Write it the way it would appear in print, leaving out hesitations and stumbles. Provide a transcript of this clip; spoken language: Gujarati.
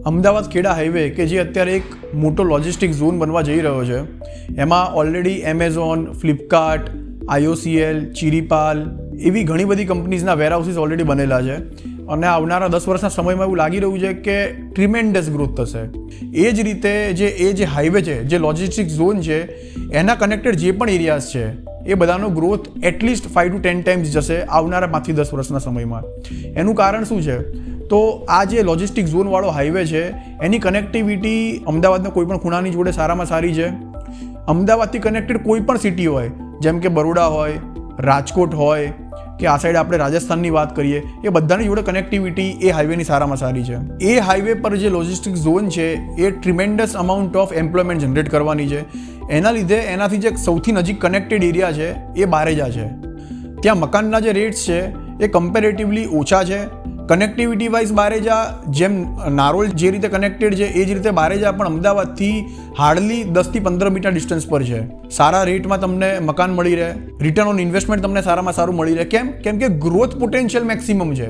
અમદાવાદ ખેડા હાઈવે કે જે અત્યારે એક મોટો લોજિસ્ટિક ઝોન બનવા જઈ રહ્યો છે, એમાં already Amazon, Flipkart, IOCL, Chiripal એવી ઘણી બધી કંપનીઝના વેરહાઉસીસ ઓલરેડી બનેલા છે અને આવનારા 10 વર્ષના સમયમાં એવું લાગી રહ્યું છે કે ટ્રીમેન્ડસ ગ્રોથ થશે. એ જ રીતે જે હાઈવે છે, જે લોજિસ્ટિક ઝોન છે, એના કનેક્ટેડ જે પણ એરિયાઝ છે એ બધાનો ગ્રોથ એટલીસ્ટ 5 to 10 ટાઈમ્સ જશે આવનારા 5 થી 10 વર્ષના સમયમાં. એનું કારણ શું છે? તો આ જે લોજિસ્ટિક ઝોનવાળો હાઈવે છે એની કનેક્ટિવિટી અમદાવાદના કોઈ પણ ખૂણાની જોડે સારામાં સારી છે. અમદાવાદથી કનેક્ટેડ કોઈ પણ સિટી હોય, જેમ કે બરોડા હોય, રાજકોટ હોય કે આ સાઈડ આપણે રાજસ્થાનની વાત કરીએ, એ બધાની જોડે કનેક્ટિવિટી એ હાઈવેની સારામાં સારી છે. એ હાઈવે પર જે લોજિસ્ટિક ઝોન છે એ tremendous amount of employment generate કરવાની છે. એના લીધે એનાથી જે સૌથી નજીક કનેક્ટેડ એરિયા છે એ બારેજા છે. ત્યાં મકાનના જે રેટ્સ છે એ કમ્પેરેટિવલી ઓછા છે. કનેક્ટિવિટી વાઇઝ બારેજા જેમ નારોલ જે રીતે કનેક્ટેડ છે એ જ રીતે બારેજા પણ અમદાવાદથી હાર્ડલી 10 થી 15 મીટર ડિસ્ટન્સ પર છે. સારા રેટમાં તમને મકાન મળી રહે, રિટર્ન ઓન ઇન્વેસ્ટમેન્ટ તમને સારામાં સારું મળી રહે. કેમ કે ગ્રોથ પોટેન્શિયલ મેક્સિમમ છે.